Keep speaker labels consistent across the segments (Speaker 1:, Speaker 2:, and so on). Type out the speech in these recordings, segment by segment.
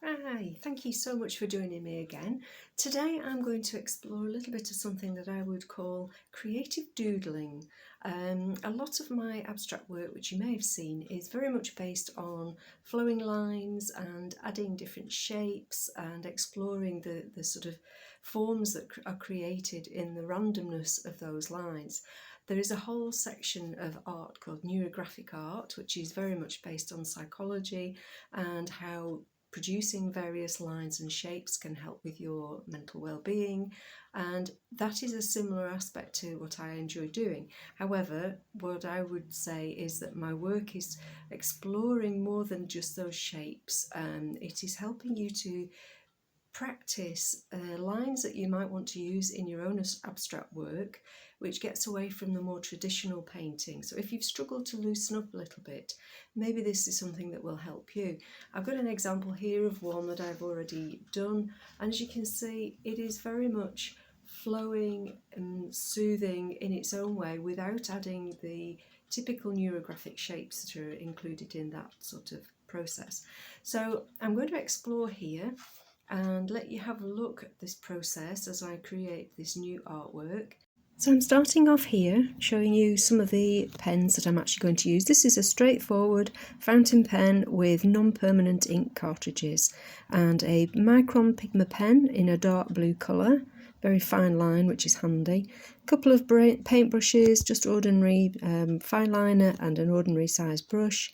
Speaker 1: Hi, thank you so much for joining me again. Today I'm going to explore a little bit of something that I would call creative doodling. A lot of my abstract work, which you may have seen, is very much based on flowing lines and adding different shapes and exploring the sort of forms that are created in the randomness of those lines. There is a whole section of art called neurographic art, which is very much based on psychology and how producing various lines and shapes can help with your mental well-being, and that is a similar aspect to what I enjoy doing. However, what I would say is that my work is exploring more than just those shapes. It is helping you to practice lines that you might want to use in your own abstract work, which gets away from the more traditional painting. So if you've struggled to loosen up a little bit, maybe this is something that will help you. I've got an example here of one that I've already done, and as you can see, it is very much flowing and soothing in its own way without adding the typical neurographic shapes that are included in that sort of process. So I'm going to explore here and let you have a look at this process as I create this new artwork. So I'm starting off here showing you some of the pens that I'm actually going to use. This is a straightforward fountain pen with non-permanent ink cartridges and a Micron Pigma pen in a dark blue colour, very fine line, which is handy. A couple of paint brushes, just ordinary fine liner and an ordinary size brush.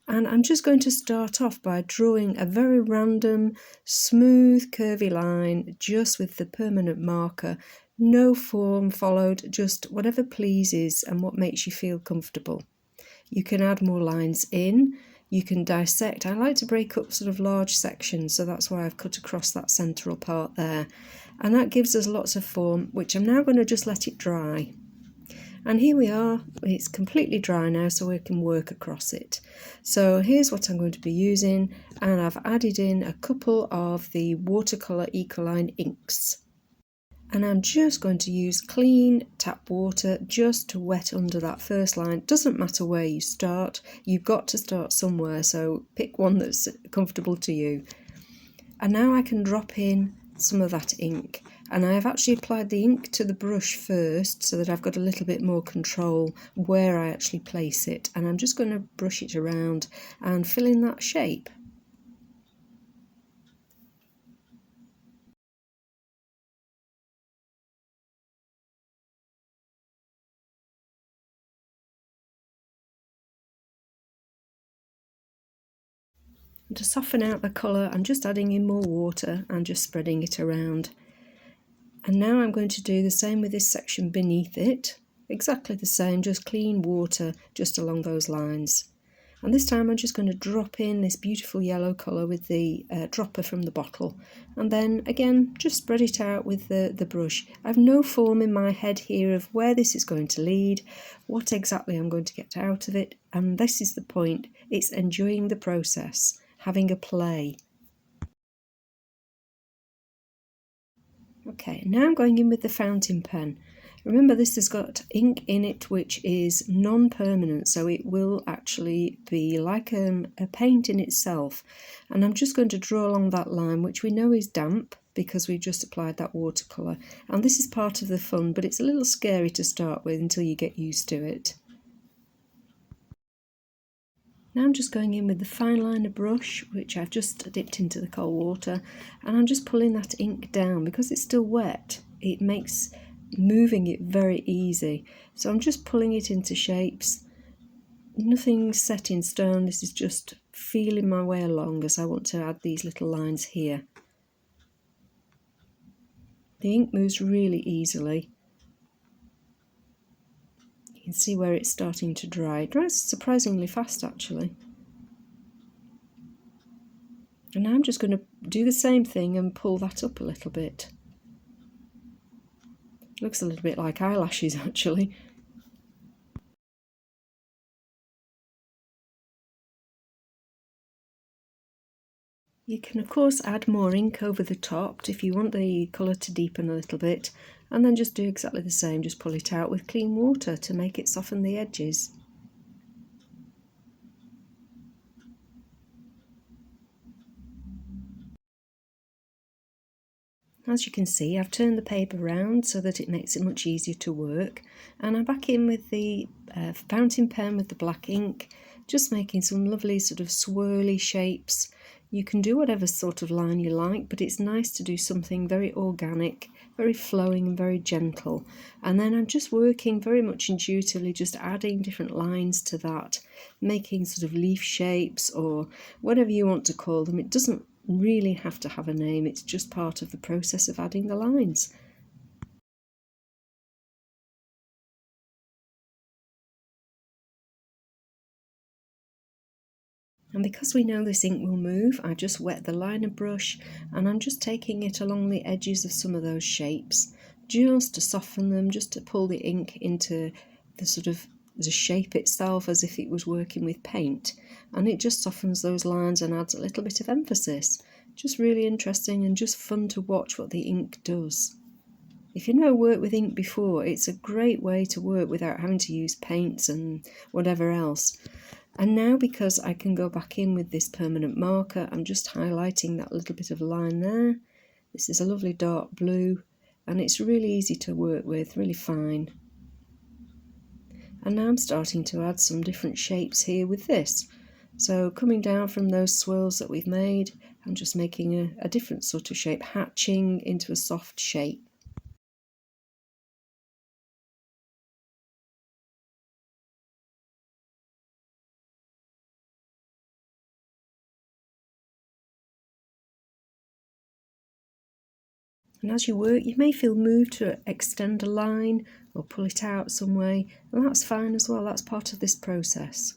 Speaker 1: And I'm just going to start off by drawing a very random, smooth, curvy line just with the permanent marker. No form followed, just whatever pleases and what makes you feel comfortable. You can add more lines in, you can dissect. I like to break up sort of large sections, so that's why I've cut across that central part there. And that gives us lots of form, which I'm now going to just let it dry. And here we are, it's completely dry now, so we can work across it. So here's what I'm going to be using, and I've added in a couple of the watercolour Ecoline inks. And I'm just going to use clean tap water just to wet under that first line. Doesn't matter where you start, you've got to start somewhere, so pick one that's comfortable to you. And now I can drop in some of that ink, and I have actually applied the ink to the brush first so that I've got a little bit more control where I actually place it, and I'm just going to brush it around and fill in that shape. And to soften out the colour, I'm just adding in more water and just spreading it around. And now I'm going to do the same with this section beneath it. Exactly the same, just clean water just along those lines. And this time I'm just going to drop in this beautiful yellow colour with the dropper from the bottle. And then again, just spread it out with the brush. I have no form in my head here of where this is going to lead, what exactly I'm going to get out of it. And this is the point, it's enjoying the process, having a play. Okay, now I'm going in with the fountain pen. Remember, this has got ink in it which is non-permanent, so it will actually be like a paint in itself. And I'm just going to draw along that line, which we know is damp because we've just applied that watercolour. And this is part of the fun, but it's a little scary to start with until you get used to it. Now I'm just going in with the fine liner brush, which I've just dipped into the cold water, and I'm just pulling that ink down. Because it's still wet, it makes moving it very easy. So I'm just pulling it into shapes. Nothing set in stone, this is just feeling my way along as I want to add these little lines here. The ink moves really easily. You can see where it's starting to dry. It dries surprisingly fast actually. And now I'm just going to do the same thing and pull that up a little bit. Looks a little bit like eyelashes actually. You can of course add more ink over the top if you want the colour to deepen a little bit, and then just do exactly the same, just pull it out with clean water to make it soften the edges. As you can see, I've turned the paper round so that it makes it much easier to work, and I'm back in with the fountain pen with the black ink, just making some lovely sort of swirly shapes. You can do whatever sort of line you like, but it's nice to do something very organic, very flowing and very gentle. And then I'm just working very much intuitively, just adding different lines to that, making sort of leaf shapes or whatever you want to call them. It doesn't really have to have a name, it's just part of the process of adding the lines. And because we know this ink will move, I just wet the liner brush and I'm just taking it along the edges of some of those shapes, just to soften them, just to pull the ink into the sort of the shape itself as if it was working with paint. And it just softens those lines and adds a little bit of emphasis. Just really interesting and just fun to watch what the ink does. If you've never worked with ink before, it's a great way to work without having to use paints and whatever else. And now, because I can go back in with this permanent marker, I'm just highlighting that little bit of line there. This is a lovely dark blue and it's really easy to work with, really fine. And now I'm starting to add some different shapes here with this. So coming down from those swirls that we've made, I'm just making a different sort of shape, hatching into a soft shape. And as you work, you may feel moved to extend a line or pull it out some way, and that's fine as well, that's part of this process.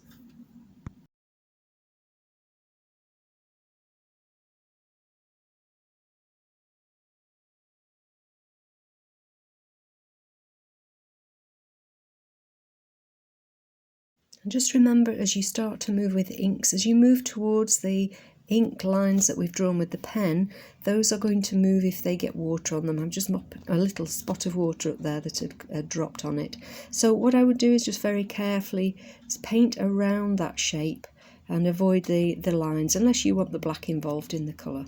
Speaker 1: And just remember, as you start to move with inks, as you move towards the ink lines that we've drawn with the pen, those are going to move if they get water on them. I'm just mopping a little spot of water up there that had dropped on it. So what I would do is just very carefully paint around that shape and avoid the lines, unless you want the black involved in the colour.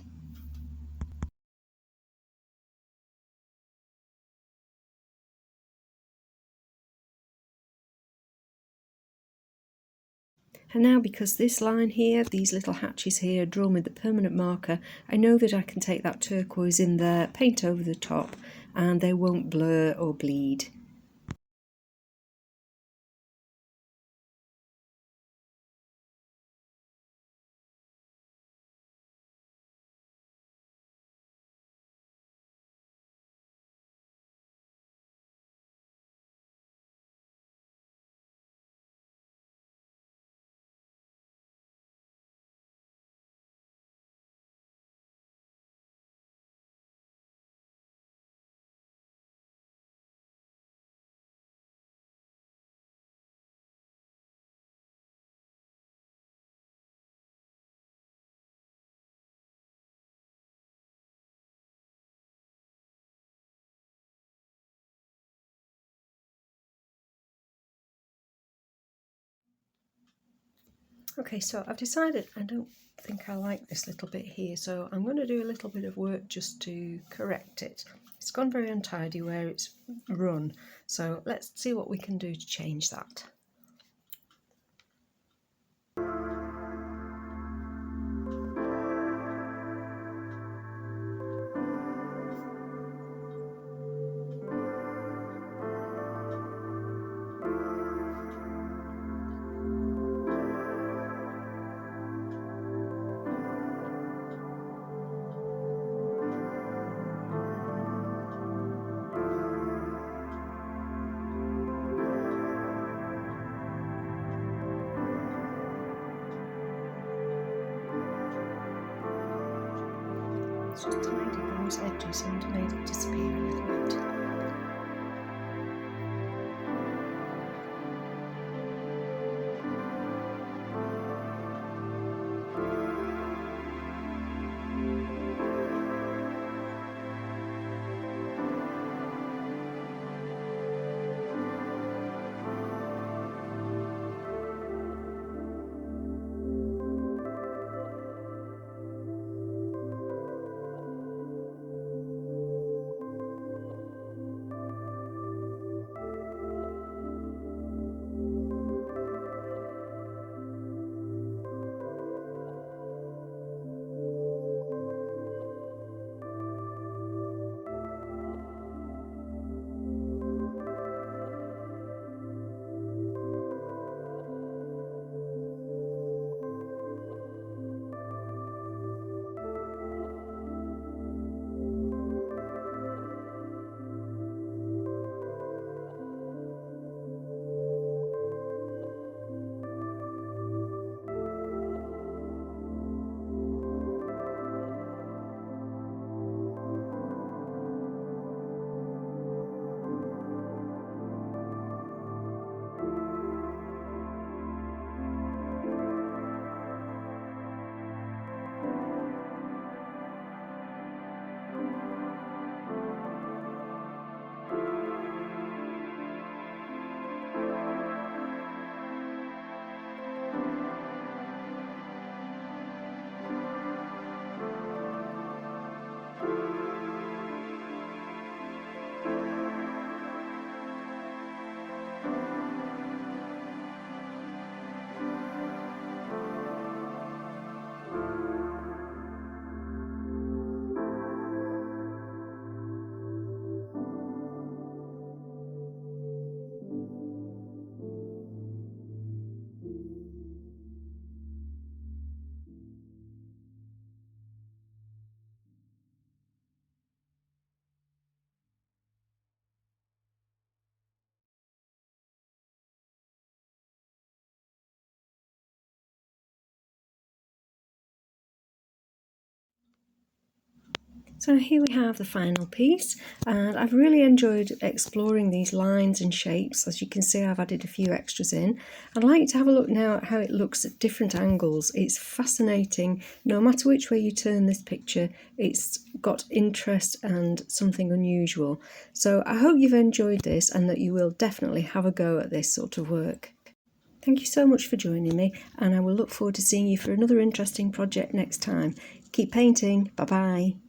Speaker 1: And now, because this line here, these little hatches here are drawn with the permanent marker, I know that I can take that turquoise in there, paint over the top, and they won't blur or bleed. Okay, so I've decided I don't think I like this little bit here, so I'm going to do a little bit of work just to correct it. It's gone very untidy where it's run, so let's see what we can do to change that. Just tidy those edges and made it disappear a little bit. So here we have the final piece, and I've really enjoyed exploring these lines and shapes. As you can see, I've added a few extras in. I'd like to have a look now at how it looks at different angles. It's fascinating. No matter which way you turn this picture, it's got interest and something unusual. So I hope you've enjoyed this and that you will definitely have a go at this sort of work. Thank you so much for joining me, and I will look forward to seeing you for another interesting project next time. Keep painting. Bye bye.